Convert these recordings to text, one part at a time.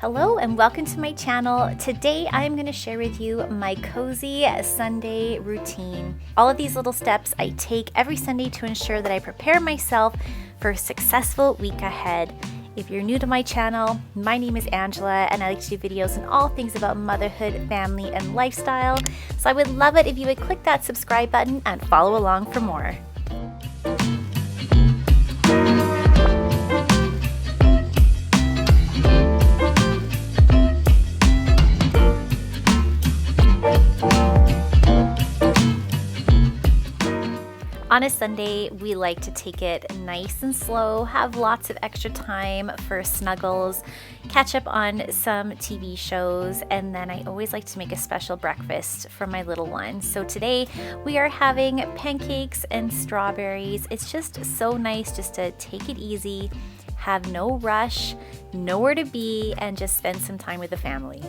Hello and welcome to my channel. Today I'm going to share with you my cozy Sunday routine. All of these little steps I take every Sunday to ensure that I prepare myself for a successful week ahead. If you're new to my channel, my name is Angela and I like to do videos on all things about motherhood, family, and lifestyle. So I would love it if you would click that subscribe button and follow along for more. On a Sunday, we like to take it nice and slow, have lots of extra time for snuggles, catch up on some TV shows, and then I always like to make a special breakfast for my little one. So today we are having pancakes and strawberries. It's just so nice just to take it easy, have no rush, nowhere to be, and just spend some time with the family.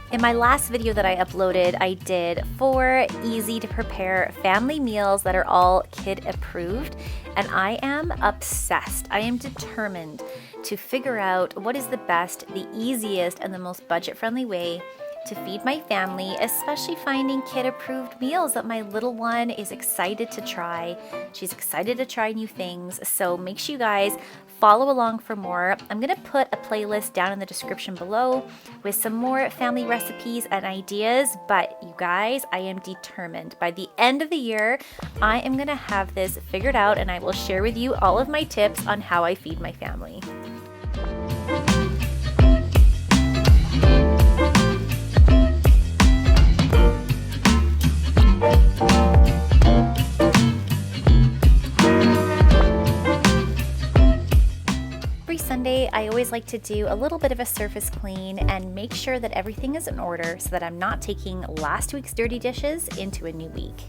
In my last video that I uploaded, I did 4 easy to prepare family meals that are all kid approved, and I am obsessed. I am determined to figure out what is the best, the easiest, and the most budget-friendly way to feed my family, especially finding kid-approved meals that my little one is excited to try. She's excited to try new things, so make sure you guys follow along for more. I'm gonna put a playlist down in the description below with some more family recipes and ideas, but you guys, I am determined. By the end of the year, I am gonna have this figured out and I will share with you all of my tips on how I feed my family. Sunday, I always like to do a little bit of a surface clean and make sure that everything is in order so that I'm not taking last week's dirty dishes into a new week.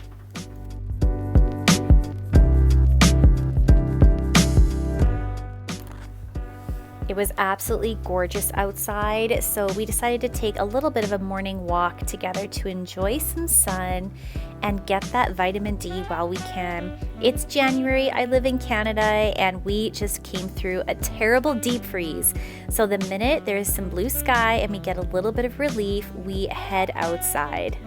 It was absolutely gorgeous outside, so we decided to take a little bit of a morning walk together to enjoy some sun and get that vitamin D while we can. It's January, I live in Canada, and we just came through a terrible deep freeze. So the minute there's some blue sky and we get a little bit of relief, we head outside.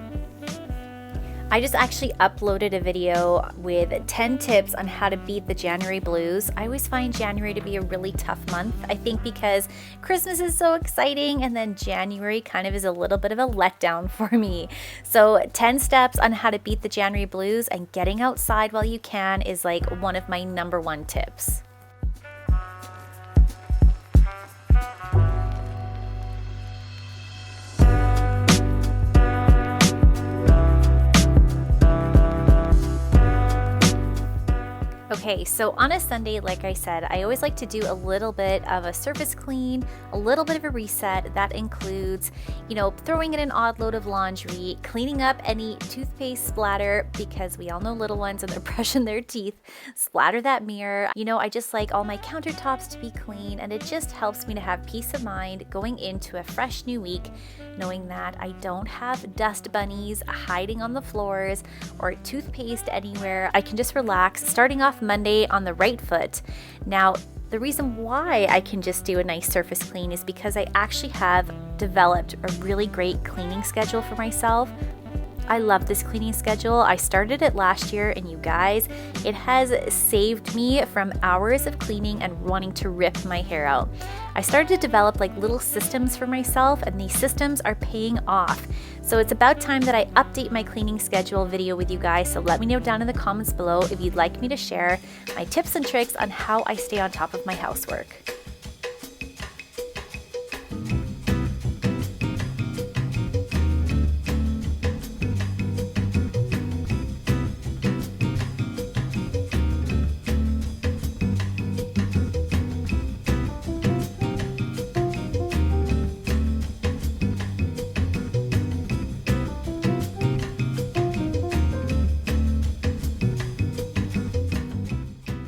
I just actually uploaded a video with 10 tips on how to beat the January blues. I always find January to be a really tough month, I think because Christmas is so exciting and then January kind of is a little bit of a letdown for me. So 10 steps on how to beat the January blues, and getting outside while you can is like one of my #1 tips. Okay, so on a Sunday, like I said, I always like to do a little bit of a surface clean, a little bit of a reset. That includes, throwing in an odd load of laundry, cleaning up any toothpaste splatter, because we all know little ones and they're brushing their teeth, splatter that mirror. I just like all my countertops to be clean, and it just helps me to have peace of mind going into a fresh new week, knowing that I don't have dust bunnies hiding on the floors or toothpaste anywhere. I can just relax, starting off Monday on the right foot. Now, the reason why I can just do a nice surface clean is because I actually have developed a really great cleaning schedule for myself. I love this cleaning schedule. I started it last year, and you guys, it has saved me from hours of cleaning and wanting to rip my hair out. I started to develop like little systems for myself, and these systems are paying off. So it's about time that I update my cleaning schedule video with you guys. So let me know down in the comments below if you'd like me to share my tips and tricks on how I stay on top of my housework.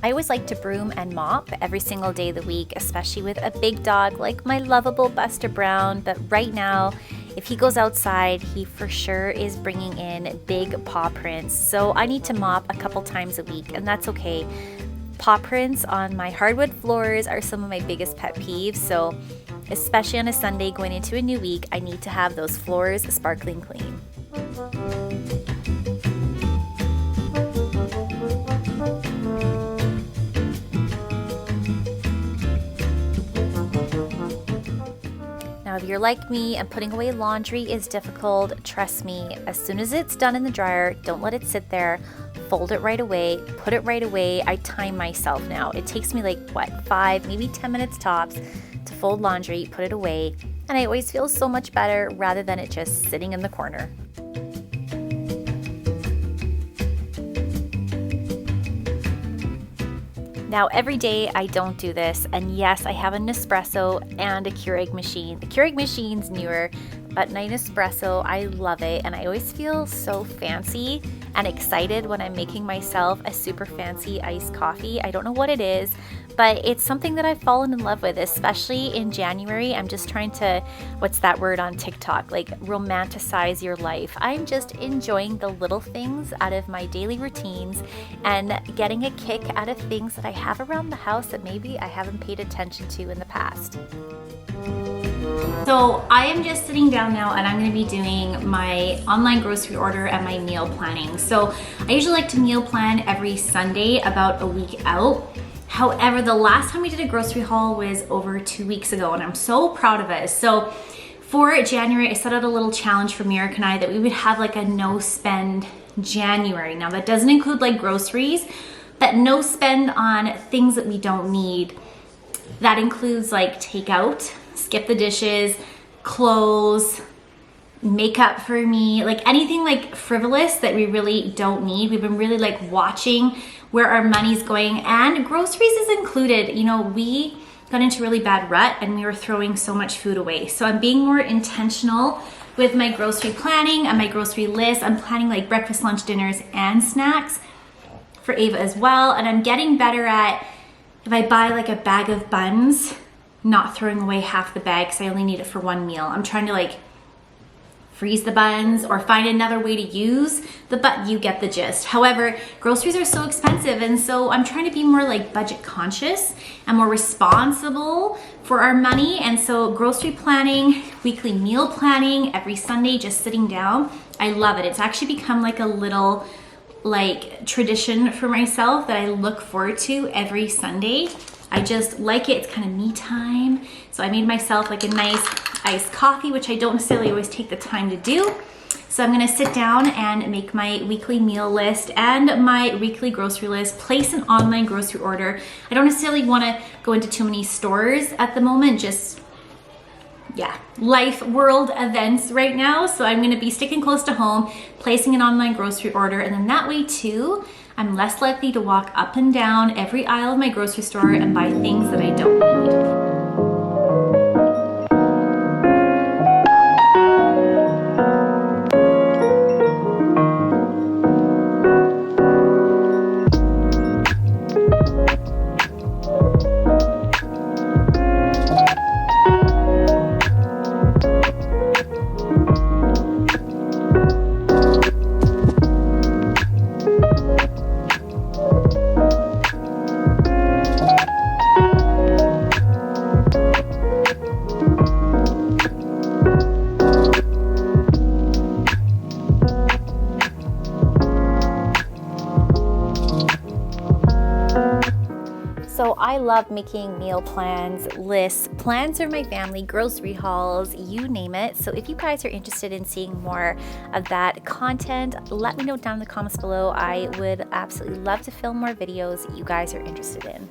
I always like to broom and mop every single day of the week, especially with a big dog like my lovable Buster Brown. But right now, if he goes outside, he for sure is bringing in big paw prints. So I need to mop a couple times a week, and that's okay. Paw prints on my hardwood floors are some of my biggest pet peeves. So especially on a Sunday going into a new week, I need to have those floors sparkling clean. Now, if you're like me and putting away laundry is difficult, trust me, as soon as it's done in the dryer, don't let it sit there. Fold it right away, put it right away. I time myself now. It takes me like, 5, maybe 10 minutes tops to fold laundry, put it away, and I always feel so much better rather than it just sitting in the corner. Now, every day I don't do this, and yes, I have an Nespresso and a Keurig machine. The Keurig machine's newer, but my Nespresso, I love it, and I always feel so fancy and excited when I'm making myself a super fancy iced coffee. I don't know what it is, but it's something that I've fallen in love with, especially in January. I'm just trying to, what's that word on TikTok? Like romanticize your life. I'm just enjoying the little things out of my daily routines and getting a kick out of things that I have around the house that maybe I haven't paid attention to in the past. So I am just sitting down now and I'm going to be doing my online grocery order and my meal planning. So I usually like to meal plan every Sunday about a week out. However, the last time we did a grocery haul was over 2 weeks ago, and I'm so proud of us. So for January, I set out a little challenge for Mirek and I that we would have like a no spend January. Now that doesn't include like groceries, but no spend on things that we don't need. That includes like takeout, skip the dishes, clothes, makeup for me, like anything like frivolous that we really don't need. We've been really like watching where our money's going, and groceries is included. You know, we got into a really bad rut and we were throwing so much food away. So I'm being more intentional with my grocery planning and my grocery list. I'm planning like breakfast, lunch, dinners, and snacks for Ava as well. And I'm getting better at, if I buy like a bag of buns, not throwing away half the bag because I only need it for one meal. I'm trying to like freeze the buns or find another way to use the bun. You get the gist. However, groceries are so expensive, and so I'm trying to be more like budget conscious and more responsible for our money. And so grocery planning, weekly meal planning, every Sunday just sitting down, I love it. It's actually become like a little like tradition for myself that I look forward to every Sunday. I just like it. It's kind of me time. So I made myself like a nice iced coffee, which I don't necessarily always take the time to do. So I'm gonna sit down and make my weekly meal list and my weekly grocery list, place an online grocery order. I don't necessarily wanna go into too many stores at the moment, just, yeah, life, world events right now. So I'm gonna be sticking close to home, placing an online grocery order, and then that way too, I'm less likely to walk up and down every aisle of my grocery store and buy things that I don't need. So I love making meal plans, lists. Plans are my family, grocery hauls, you name it. So if you guys are interested in seeing more of that content, let me know down in the comments below. I would absolutely love to film more videos that you guys are interested in.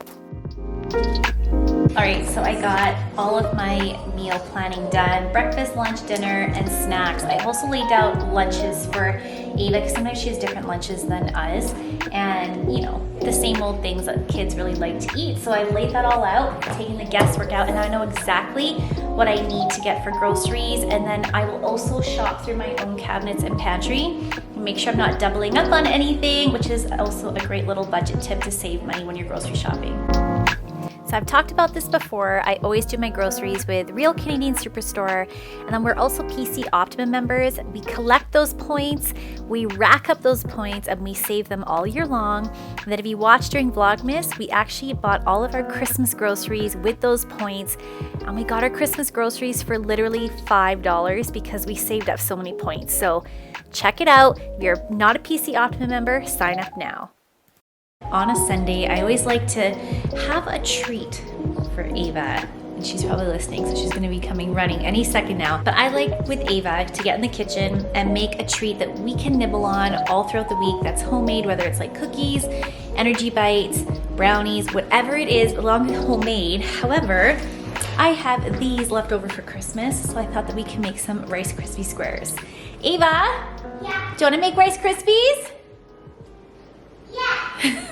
All right, so I got all of my meal planning done, breakfast, lunch, dinner, and snacks. I also laid out lunches for Ava because sometimes she has different lunches than us, and you know, the same old things that kids really like to eat. So I laid that all out, taking the guesswork out, and I know exactly what I need to get for groceries. And then I will also shop through my own cabinets and pantry and make sure I'm not doubling up on anything, which is also a great little budget tip to save money when you're grocery shopping. So I've talked about this before. I always do my groceries with Real Canadian Superstore, and then we're also PC Optimum members. We collect those points, we rack up those points, and we save them all year long. And then if you watch during Vlogmas, we actually bought all of our Christmas groceries with those points, and we got our Christmas groceries for literally $5 because we saved up so many points. So check it out. If you're not a PC Optimum member, sign up now. On a Sunday, I always like to have a treat for Ava, and she's probably listening, so she's going to be coming running any second now. But I like with Ava to get in the kitchen and make a treat that we can nibble on all throughout the week that's homemade, whether it's like cookies, energy bites, brownies, whatever it is, as long as homemade. However, I have these left over for Christmas, so I thought that we can make some Rice Krispie squares. Ava? Yeah? Do you want to make Rice Krispies? Yeah.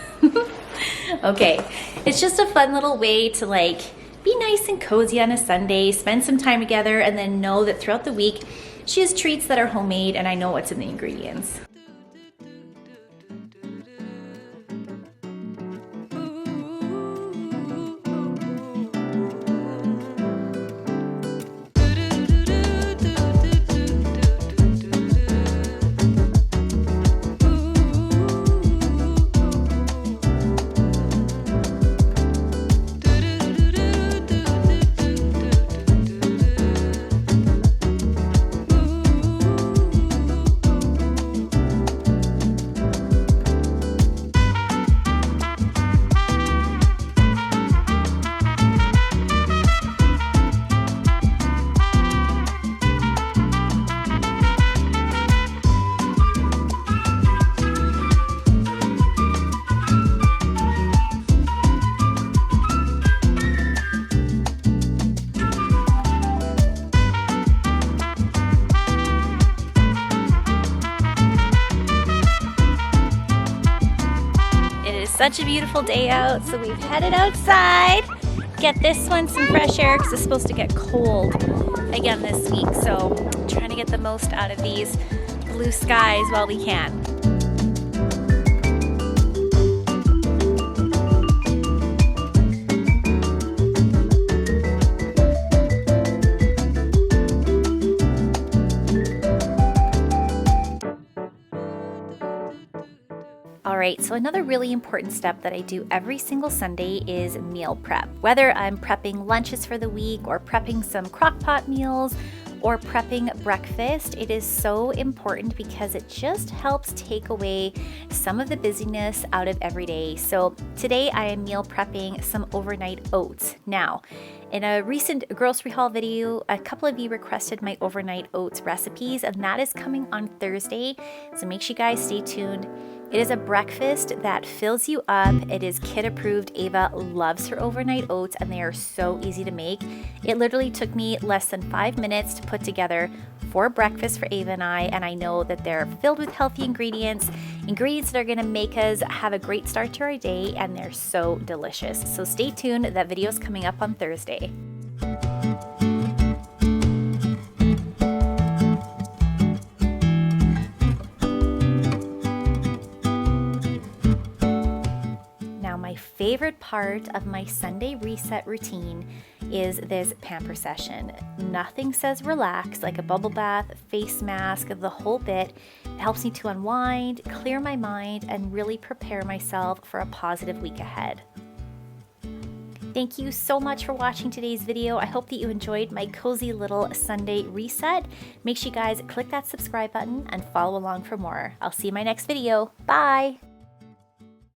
Okay, it's just a fun little way to like be nice and cozy on a Sunday, spend some time together, and then know that throughout the week she has treats that are homemade and I know what's in the ingredients. Such a beautiful day out, so we've headed outside. Get this one some fresh air because it's supposed to get cold again this week. So I'm trying to get the most out of these blue skies while we can. Alright, so another really important step that I do every single Sunday is meal prep. Whether I'm prepping lunches for the week or prepping some crock-pot meals or prepping breakfast, it is so important because it just helps take away some of the busyness out of every day. So today I am meal prepping some overnight oats. Now, in a recent grocery haul video, a couple of you requested my overnight oats recipes, and that is coming on Thursday, so make sure you guys stay tuned. It is a breakfast that fills you up. It is kid approved. Ava loves her overnight oats and they are so easy to make. It literally took me less than 5 minutes to put together for breakfast for Ava and I know that they're filled with healthy ingredients that are gonna make us have a great start to our day, and they're so delicious. So stay tuned, that video is coming up on Thursday. My favorite part of my Sunday reset routine is this Pamper Session. Nothing says relax like a bubble bath, face mask, the whole bit. It helps me to unwind, clear my mind, and really prepare myself for a positive week ahead. Thank you so much for watching today's video. I hope that you enjoyed my cozy little Sunday reset. Make sure you guys click that subscribe button and follow along for more. I'll see you in my next video. Bye!